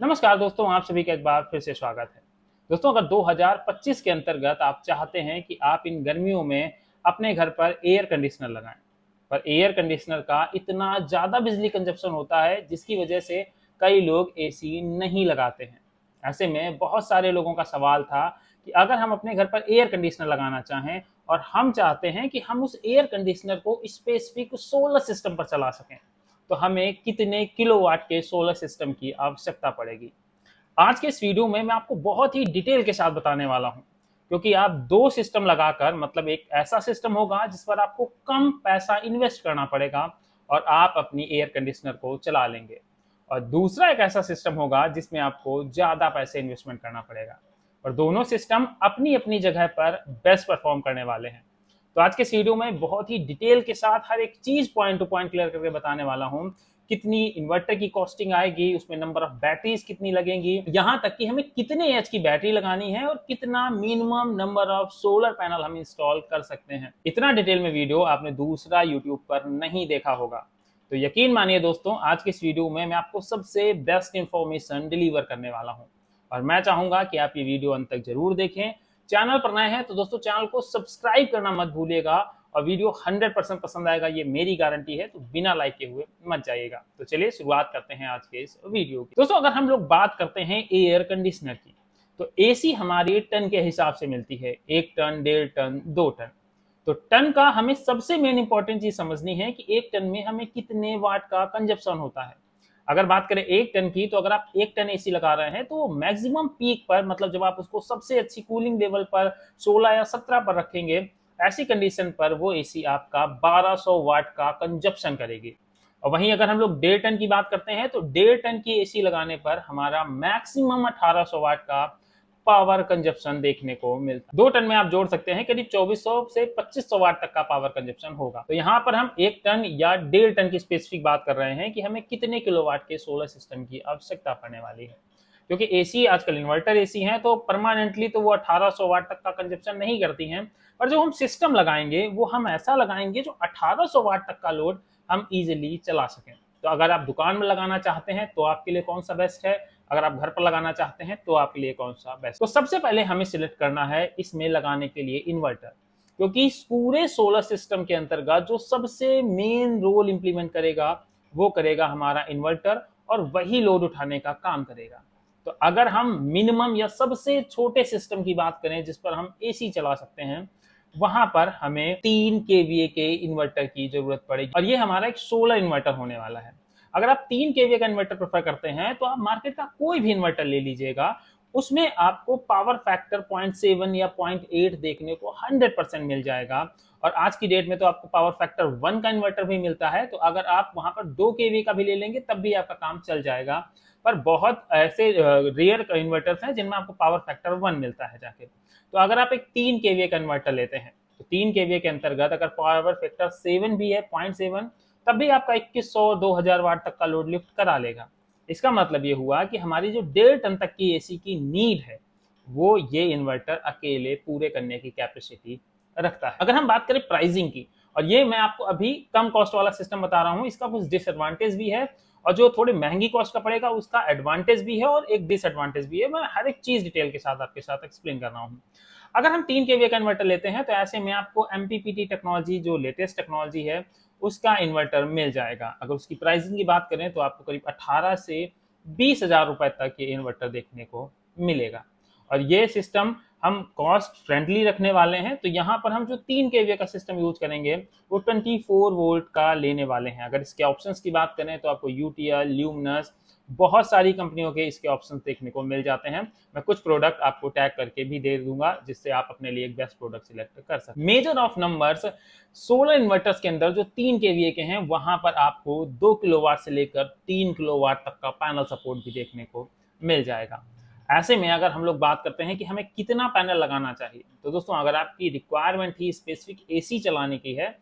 नमस्कार दोस्तों, आप सभी का एक बार फिर से स्वागत है। दोस्तों, अगर 2025 के अंतर्गत आप चाहते हैं कि आप इन गर्मियों में अपने घर पर एयर कंडीशनर लगाएं, पर एयर कंडीशनर का इतना ज़्यादा बिजली कंजप्शन होता है जिसकी वजह से कई लोग एसी नहीं लगाते हैं। ऐसे में बहुत सारे लोगों का सवाल था कि अगर हम अपने घर पर एयर कंडीशनर लगाना चाहें और हम चाहते हैं कि हम उस एयर कंडीशनर को स्पेसिफिक सोलर सिस्टम पर चला सकें, तो हमें कितने किलोवाट के सोलर सिस्टम की आवश्यकता पड़ेगी। आज के इस वीडियो में मैं आपको बहुत ही डिटेल के साथ बताने वाला हूं, क्योंकि आप दो सिस्टम लगाकर मतलब एक ऐसा सिस्टम होगा जिस पर आपको कम पैसा इन्वेस्ट करना पड़ेगा और आप अपनी एयर कंडीशनर को चला लेंगे, और दूसरा एक ऐसा सिस्टम होगा जिसमें आपको ज्यादा पैसे इन्वेस्टमेंट करना पड़ेगा। और दोनों सिस्टम अपनी अपनी जगह पर बेस्ट परफॉर्म करने वाले हैं। तो आज के इस वीडियो में बहुत ही डिटेल के साथ हर एक चीज पॉइंट टू पॉइंट क्लियर करके बताने वाला हूं। कितनी इन्वर्टर की कॉस्टिंग आएगी, उसमें नंबर ऑफ बैटरीज कितनी लगेंगी, यहां तक कि हमें कितने एच की बैटरी लगानी है और कितना minimum number of solar panel हम इंस्टॉल कर सकते हैं। इतना डिटेल में वीडियो आपने दूसरा यूट्यूब पर नहीं देखा होगा। तो यकीन मानिए दोस्तों, आज के इस वीडियो में मैं आपको सबसे बेस्ट इंफॉर्मेशन डिलीवर करने वाला हूं, और मैं चाहूंगा कि आप ये वीडियो अंत तक जरूर देखें। चैनल पर नए हैं तो दोस्तों चैनल को सब्सक्राइब करना मत भूलिएगा, और वीडियो 100% पसंद आएगा, ये मेरी गारंटी है। तो बिना लाइक के हुए मत जाइएगा। तो चलिए शुरुआत करते हैं आज के इस वीडियो की। दोस्तों, अगर हम लोग बात करते हैं एयर कंडीशनर की, तो एसी हमारी टन के हिसाब से मिलती है। 1 टन, 1.5 टन, 2 टन। तो टन का हमें सबसे मेन इंपॉर्टेंट चीज समझनी है कि 1 टन में हमें कितने वाट का कंजप्शन होता है। अगर बात करें 1 टन की, तो अगर आप 1 टन एसी लगा रहे हैं तो मैक्सिमम पीक पर, मतलब जब आप उसको सबसे अच्छी कूलिंग लेवल पर 16 या 17 पर रखेंगे, ऐसी कंडीशन पर वो एसी आपका 1200 वाट का कंजप्शन करेगी। और वहीं अगर हम लोग 1.5 टन की बात करते हैं, तो 1.5 टन की एसी लगाने पर हमारा मैक्सिमम 1800 वाट का पावर कंजप्शन देखने को मिलता है। 2 टन में आप जोड़ सकते हैं करीब 2400 से 2500 वाट तक का पावर कंजप्शन होगा। तो यहाँ पर हम 1 टन या 1.5 टन की स्पेसिफिक बात कर रहे हैं कि हमें कितने किलोवाट के सोलर सिस्टम की आवश्यकता पड़ने वाली है। क्योंकि एसी आजकल इन्वर्टर एसी है, तो परमानेंटली तो वो 1800 वाट तक का कंजप्शन नहीं करती हैं, पर जो हम सिस्टम लगाएंगे वो हम ऐसा लगाएंगे जो 1800 वाट तक का लोड हम इजिली चला सकें। तो अगर आप दुकान में लगाना चाहते हैं तो आपके लिए कौन सा बेस्ट है, अगर आप घर पर लगाना चाहते हैं तो आपके लिए कौन सा बेस्ट। तो सबसे पहले हमें सिलेक्ट करना है इसमें लगाने के लिए इन्वर्टर, क्योंकि इस पूरे सोलर सिस्टम के अंतर्गत जो सबसे मेन रोल इंप्लीमेंट करेगा वो करेगा हमारा इन्वर्टर, और वही लोड उठाने का काम करेगा। तो अगर हम मिनिमम या सबसे छोटे सिस्टम की बात करें जिस पर हम एसी चला सकते हैं, वहां पर हमें 3 केवीए के इन्वर्टर की जरूरत पड़ेगी, और ये हमारा एक सोलर इन्वर्टर होने वाला है। अगर आप 3 केवीए का इन्वर्टर प्रेफर करते हैं तो आप मार्केट का कोई भी इन्वर्टर ले लीजिएगा, उसमें आपको पावर फैक्टर 0.7 या 0.8 देखने को 100% मिल जाएगा। और आज की डेट में तो आपको पावर फैक्टर 1 का इन्वर्टर भी मिलता है, तो अगर आप वहां पर 2 केवी का भी ले लेंगे तब भी आपका काम चल जाएगा। पर बहुत ऐसे रेयर इन्वर्टर्स हैं जिनमें आपको पावर फैक्टर 1 मिलता है जाके। तो अगर आप एक 3 केवीए का इन्वर्टर लेते हैं, तो 3 केवीए के अंतर्गत अगर पावर फैक्टर 7 भी है, 0.7, तब भी आपका 2100-2000 वाट तक का लोड लिफ्ट करा लेगा। इसका मतलब ये हुआ कि हमारी जो 1.5 टन तक की एसी की नीड है वो ये इन्वर्टर अकेले पूरे करने की कैपेसिटी रखता है। अगर हम बात करें प्राइसिंग की, और ये मैं आपको अभी कम कॉस्ट वाला सिस्टम बता रहा हूँ, इसका कुछ डिसएडवांटेज भी है, और जो थोड़ी महंगी कॉस्ट का पड़ेगा उसका एडवांटेज भी है और एक डिसएडवांटेज भी है। मैं हर एक चीज डिटेल के साथ आपके साथ एक्सप्लेन कर रहा हूँ। अगर हम 3 केवीए का इन्वर्टर लेते हैं तो ऐसे में आपको एमपीपीटी टेक्नोलॉजी, जो लेटेस्ट टेक्नोलॉजी है, उसका इन्वर्टर मिल जाएगा। अगर उसकी प्राइसिंग की बात करें तो आपको करीब 18 से 20,000 रुपए तक ये इन्वर्टर देखने को मिलेगा। और ये सिस्टम हम कॉस्ट फ्रेंडली रखने वाले हैं। तो यहाँ पर हम जो 3 केवीए का सिस्टम यूज करेंगे वो 24 वोल्ट का लेने वाले हैं। अगर इसके ऑप्शंस की बात करें तो आपको यूटीएल, ल्यूमिनस, बहुत सारी कंपनियों के इसके ऑप्शंस देखने को मिल जाते हैं। मैं कुछ प्रोडक्ट आपको टैग करके भी दे दूंगा जिससे आप अपने लिए एक बेस्ट प्रोडक्ट सिलेक्ट कर सकते हैं। Measure of numbers, solar inverters के अंदर जो 3 केवीए के हैं वहां पर आपको 2 किलोवाट से लेकर 3 किलोवाट तक का पैनल सपोर्ट भी देखने को मिल जाएगा। ऐसे में अगर हम लोग बात करते हैं कि हमें कितना पैनल लगाना चाहिए, तो दोस्तों अगर आपकी रिक्वायरमेंट ही स्पेसिफिक एसी चलाने की है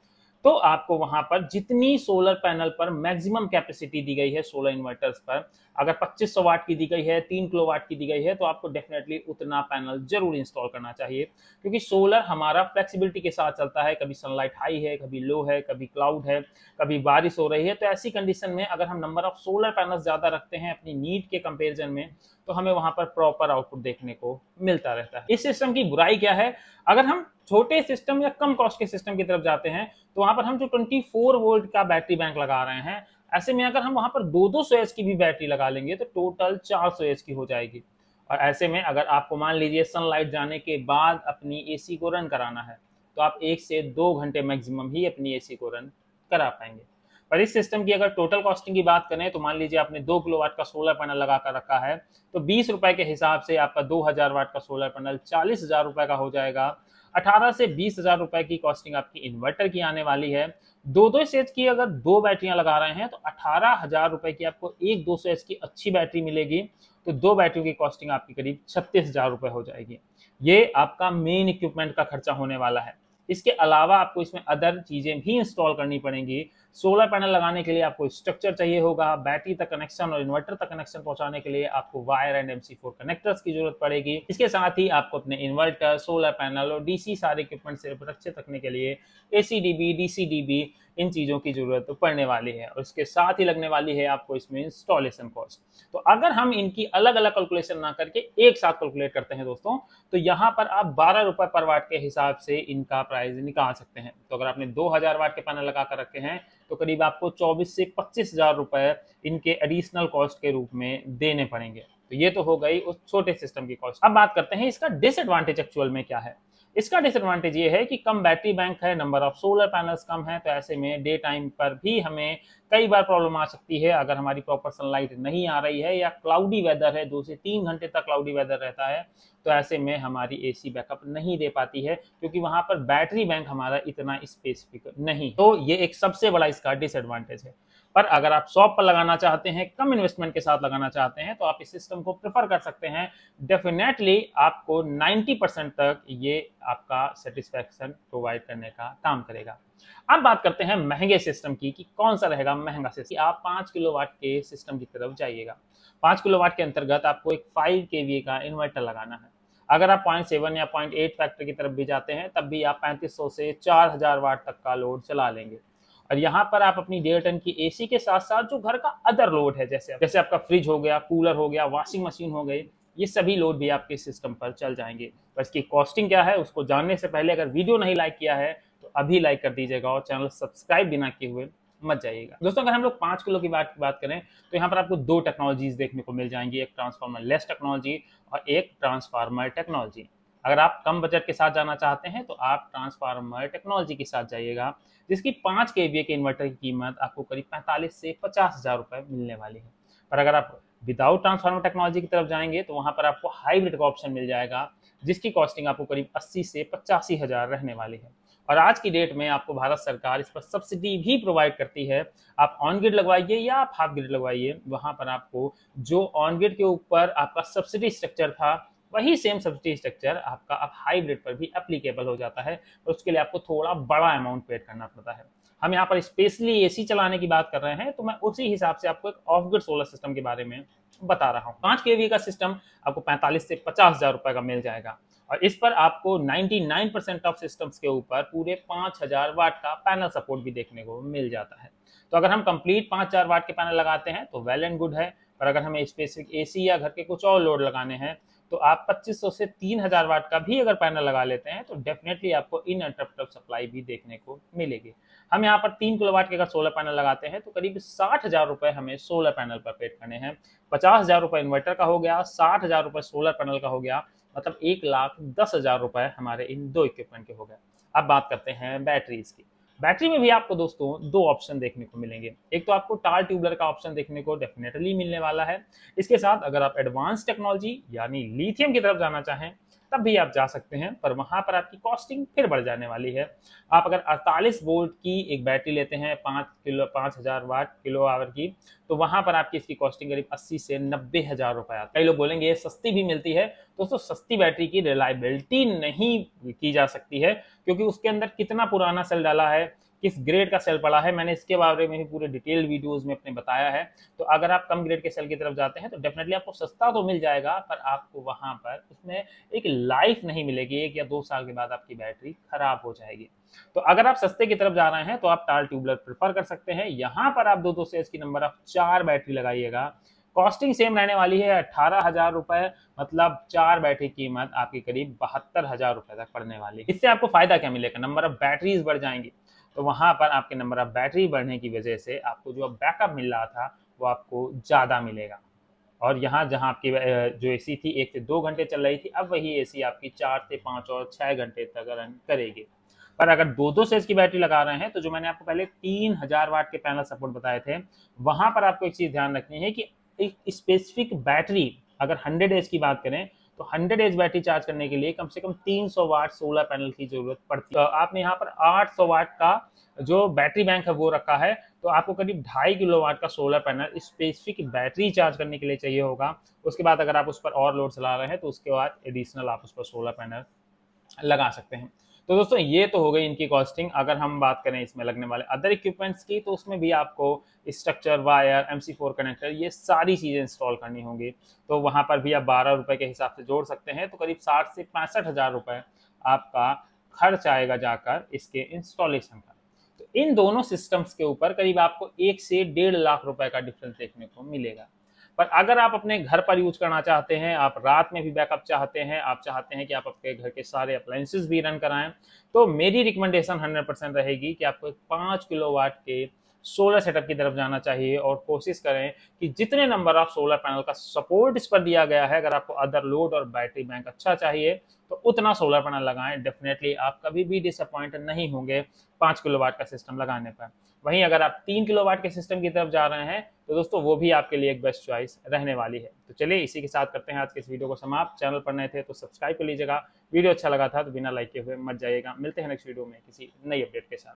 तो आपको वहां पर जितनी सोलर पैनल पर मैक्सिमम कैपेसिटी दी गई है सोलर इन्वर्टर्स पर, अगर 2500 वाट की दी गई है, 3 किलो वाट की दी गई है, तो आपको डेफिनेटली उतना पैनल जरूर इंस्टॉल करना चाहिए, क्योंकि सोलर हमारा फ्लेक्सिबिलिटी के साथ चलता है। कभी सनलाइट हाई है, कभी लो है, कभी क्लाउड है, कभी बारिश हो रही है, तो ऐसी कंडीशन में अगर हम नंबर ऑफ सोलर पैनल ज्यादा रखते हैं अपनी नीड के कंपेरिजन में, तो हमें वहां पर प्रॉपर आउटपुट देखने को मिलता रहता है। इस सिस्टम की बुराई क्या है, अगर हम छोटे सिस्टम या कम कॉस्ट के सिस्टम की तरफ जाते हैं, तो वहां पर हम जो 24 वोल्ट का बैटरी बैंक लगा रहे हैं, ऐसे में अगर हम वहां पर 200 एच की भी बैटरी लगा लेंगे तो टोटल 400 एच की हो जाएगी। और ऐसे में अगर आपको मान लीजिए सनलाइट जाने के बाद अपनी एसी को रन कराना है, तो आप 1 से 2 घंटे मैक्सिमम ही अपनी एसी को रन करा पाएंगे। पर इस सिस्टम की अगर टोटल कॉस्टिंग की बात करें, तो मान लीजिए आपने 2 किलोवाट का सोलर पैनल लगा कर रखा है, तो 20 रुपए के हिसाब से आपका 2000 वाट का सोलर पैनल 40,000 रुपए का हो जाएगा। 18 से 20,000 रुपए की कॉस्टिंग आपकी इन्वर्टर की आने वाली है। 200 एच की अगर 2 बैटरियां लगा रहे हैं, तो 18,000 रुपए की आपको एक 200 एच की अच्छी बैटरी मिलेगी, तो 2 बैटरियों की कॉस्टिंग आपकी करीब 36,000 रुपए हो जाएगी। ये आपका मेन इक्विपमेंट का खर्चा होने वाला है। इसके अलावा आपको इसमें अदर चीजें भी इंस्टॉल करनी पड़ेंगी। सोलर पैनल लगाने के लिए आपको स्ट्रक्चर चाहिए होगा, बैटरी तक कनेक्शन और इन्वर्टर तक कनेक्शन पहुंचाने के लिए आपको वायर एंड MC4 कनेक्टर्स की जरूरत पड़ेगी। इसके साथ ही आपको अपने इन्वर्टर, सोलर पैनल और डीसी सारे इक्विपमेंट से सुरक्षित रखने के लिए ACDB, DCDB इन चीजों की जरूरत पड़ने वाली है, और इसके साथ ही लगने वाली है आपको इसमें इंस्टॉलेशन कॉस्ट। तो अगर हम इनकी अलग अलग कैलकुलेशन ना करके एक साथ कैलकुलेट करते हैं दोस्तों, तो यहाँ पर आप 12 रुपए पर वाट के हिसाब से इनका प्राइस निकाल सकते हैं। तो अगर आपने 2000 वाट के पैनल लगा कर रखे हैं, तो करीब आपको 24 से 25,000 रुपए इनके एडिशनल कॉस्ट के रूप में देने पड़ेंगे। तो ये तो हो गई उस छोटे सिस्टम की कॉस्ट। अब बात करते हैं इसका डिसएडवांटेज एक्चुअल में क्या है। इसका डिसएडवांटेज ये है कि कम बैटरी बैंक है, नंबर ऑफ सोलर पैनल्स कम है, तो ऐसे में डे टाइम पर भी हमें कई बार प्रॉब्लम आ सकती है। अगर हमारी प्रॉपर सनलाइट नहीं आ रही है या क्लाउडी वेदर है, 2 से 3 घंटे तक क्लाउडी वेदर रहता है, तो ऐसे में हमारी एसी बैकअप नहीं दे पाती है, क्योंकि वहां पर बैटरी बैंक हमारा इतना स्पेसिफिक नहीं। तो ये एक सबसे बड़ा इसका डिसएडवांटेज है। पर अगर आप शॉप पर लगाना चाहते हैं, कम इन्वेस्टमेंट के साथ लगाना चाहते हैं, तो आप इस सिस्टम को प्रेफर कर सकते हैं। डेफिनेटली आपको 90% तक ये आपका सेटिस्फैक्शन प्रोवाइड करने का काम करेगा। अब बात करते हैं महंगे सिस्टम की, कि कौन सा रहेगा महंगा सिस्टम। आप 5 किलोवाट के सिस्टम की तरफ जाइएगा। 5 किलोवाट के अंतर्गत आपको एक 5 kVA का इन्वर्टर लगाना है। अगर आप 0.7 या 0.8 फैक्टर की तरफ भी जाते हैं, तब भी आप 3500 से 4000 वाट तक का लोड चला लेंगे। और यहाँ पर आप अपनी 1.5 टन की एसी के साथ साथ जो घर का अदर लोड है, जैसे आपका फ्रिज हो गया, कूलर हो गया, वॉशिंग मशीन हो गई, ये सभी लोड भी आपके सिस्टम पर चल जाएंगे। पर इसकी कॉस्टिंग क्या है उसको जानने से पहले अगर वीडियो नहीं लाइक किया है तो अभी लाइक कर दीजिएगा, और चैनल सब्सक्राइब बिना किए हुए मत जाइएगा। दोस्तों, अगर हम लोग 5 किलो की बात करें, तो यहाँ पर आपको 2 टेक्नोलॉजीज देखने को मिल जाएंगी, एक ट्रांसफार्मर लेस टेक्नोलॉजी और एक ट्रांसफार्मर टेक्नोलॉजी। अगर आप कम बजट के साथ जाना चाहते हैं, तो आप ट्रांसफार्मर टेक्नोलॉजी के साथ जाइएगा, जिसकी 5 kVA के इन्वर्टर की कीमत आपको करीब 45 से 50,000 रुपए मिलने वाली है। पर अगर आप विदाउट ट्रांसफार्मर टेक्नोलॉजी की तरफ जाएंगे, तो वहां पर आपको हाइब्रिड का ऑप्शन मिल जाएगा, जिसकी कॉस्टिंग आपको करीब 80 से 85,000 रहने वाली है। और आज की डेट में आपको भारत सरकार इस पर सब्सिडी भी प्रोवाइड करती है। आप ऑन ग्रिड लगवाइए या आप हाफ ग्रिड लगवाइए, वहां पर आपको जो ऑन ग्रिड के ऊपर आपका सब्सिडी स्ट्रक्चर था, वही सेम सब्सिडी स्ट्रक्चर आपका अब हाइब्रिड पर भी एप्लीकेबल हो जाता है, और उसके लिए आपको थोड़ा बड़ा अमाउंट पेड करना पड़ता है। हम यहाँ पर स्पेशली एसी चलाने की बात कर रहे हैं, तो मैं उसी हिसाब से आपको एक ऑफ ग्रिड सोलर सिस्टम के बारे में बता रहा हूँ। 5 kVA का सिस्टम आपको 45 से 50,000 रुपए का मिल जाएगा, और इस पर आपको 99% ऑफ सिस्टम्स के ऊपर पूरे 5000 वाट का पैनल सपोर्ट भी देखने को मिल जाता है। तो अगर हम कंप्लीट 5000 वाट के पैनल लगाते हैं तो वेल एंड गुड है, पर अगर हमें स्पेसिफिक एसी या घर के कुछ और लोड लगाने हैं, तो आप 2500 से 3000 वाट का भी अगर पैनल लगा लेते हैं, तो डेफिनेटली आपको इनअंटरप्टेड सप्लाई भी देखने को मिलेगी। हम यहाँ पर 3 किलोवाट के अगर सोलर पैनल लगाते हैं, तो करीब 60,000 रुपए हमें सोलर पैनल पर पेड करने हैं। 50,000 रुपए इन्वर्टर का हो गया, 60,000 रुपए सोलर पैनल का हो गया, मतलब 1,10,000 रुपए हमारे इन 2 इक्विपमेंट के हो गए। अब बात करते हैं बैटरीज की। बैटरी में भी आपको दोस्तों 2 ऑप्शन देखने को मिलेंगे। एक तो आपको टाल ट्यूबलर का ऑप्शन देखने को डेफिनेटली मिलने वाला है। इसके साथ अगर आप एडवांस टेक्नोलॉजी यानी लिथियम की तरफ जाना चाहें, तब भी आप जा सकते हैं, पर वहां पर आपकी कॉस्टिंग फिर बढ़ जाने वाली है। आप अगर 48 वोल्ट की एक बैटरी लेते हैं 5000 वाट किलो आवर की, तो वहां पर आपकी इसकी कॉस्टिंग करीब 80 से 90,000 रुपए आता है। कई लोग बोलेंगे ये सस्ती भी मिलती है। दोस्तों, सस्ती बैटरी की रिलायबिलिटी नहीं की जा सकती है, क्योंकि उसके अंदर कितना पुराना सेल डाला है, किस ग्रेड का सेल पड़ा है, मैंने इसके बारे में भी पूरे डिटेल वीडियोस में अपने बताया है। तो अगर आप कम ग्रेड के सेल की तरफ जाते हैं तो डेफिनेटली आपको सस्ता तो मिल जाएगा, पर आपको वहां पर उसमें एक लाइफ नहीं मिलेगी, 1 या 2 साल के बाद आपकी बैटरी खराब हो जाएगी। तो अगर आप सस्ते की तरफ जा रहे हैं तो आप टाल ट्यूबलर प्रेफर कर सकते हैं। यहाँ पर आप 2 सेल्स की नंबर ऑफ 4 बैटरी लगाइएगा। कॉस्टिंग सेम रहने वाली है 18,000 रुपए, मतलब 4 बैटरी की कीमत आपकी करीब 72,000 रुपए तक पड़ने वाली है। इससे आपको फायदा क्या मिलेगा, नंबर ऑफ बैटरीज बढ़ जाएंगी, तो वहां पर आपके नंबर ऑफ बैटरी बढ़ने की वजह से आपको जो बैकअप मिल रहा था वो आपको ज्यादा मिलेगा। और यहाँ जहाँ आपकी जो एसी थी 1 से 2 घंटे चल रही थी, अब वही एसी आपकी 4 से 5 और 6 घंटे तक रन करेगी। पर अगर 2 सेल्स की बैटरी लगा रहे हैं तो जो मैंने आपको पहले 3000 वाट के पैनल सपोर्ट बताए थे, वहां पर आपको एक चीज ध्यान रखनी है कि एक स्पेसिफिक बैटरी, अगर 100 एज की बात करें तो 100 एज बैटरी चार्ज करने के लिए कम से कम 300 वाट सोलर पैनल की जरूरत पड़ती है। आपने यहाँ पर 800 वाट का जो बैटरी बैंक है वो रखा है, तो आपको करीब 2.5 किलोवाट का solar panel specific battery charge करने के लिए चाहिए होगा। उसके बाद अगर आप उस पर और लोड चला रहे हैं तो उसके बाद एडिशनल आप उस पर सोलर पैनल लगा सकते हैं। तो दोस्तों ये तो हो गई इनकी कॉस्टिंग। अगर हम बात करें इसमें लगने वाले अदर इक्विपमेंट्स की, तो उसमें भी आपको स्ट्रक्चर, वायर, MC4 कनेक्टर, ये सारी चीज़ें इंस्टॉल करनी होंगी। तो वहाँ पर भी आप 12 रुपये के हिसाब से जोड़ सकते हैं, तो करीब 60 से 65,000 रुपये आपका खर्च आएगा जाकर इसके इंस्टॉलेशन का। तो इन दोनों सिस्टम्स के ऊपर करीब आपको 1 से 1.5 लाख रुपए का डिफरेंस देखने को मिलेगा। पर अगर आप अपने घर पर यूज करना चाहते हैं, आप रात में भी बैकअप चाहते हैं, आप चाहते हैं कि आप अपने घर के सारे अप्लायंसेस भी रन कराएं, तो मेरी रिकमेंडेशन 100% रहेगी कि आपको एक 5 किलोवाट के सोलर सेटअप की तरफ जाना चाहिए और कोशिश करें कि जितने नंबर ऑफ सोलर पैनल का सपोर्ट इस पर दिया गया है, अगर आपको अदर लोड और बैटरी बैंक अच्छा चाहिए तो उतना सोलर पैनल लगाएं। डेफिनेटली आप कभी भी डिसअपॉइंट नहीं होंगे 5 किलोवाट का सिस्टम लगाने पर। वहीं अगर आप 3 किलोवाट के सिस्टम की तरफ जा रहे हैं तो दोस्तों वो भी आपके लिए एक बेस्ट चॉइस रहने वाली है। तो चलिए इसी के साथ करते हैं आज के इस वीडियो को समाप्त। चैनल पर नए थे तो सब्सक्राइब कर लीजिएगा, वीडियो अच्छा लगा था तो बिना लाइक के हुए मत जाइएगा। मिलते हैं नेक्स्ट वीडियो में किसी नई अपडेट के साथ।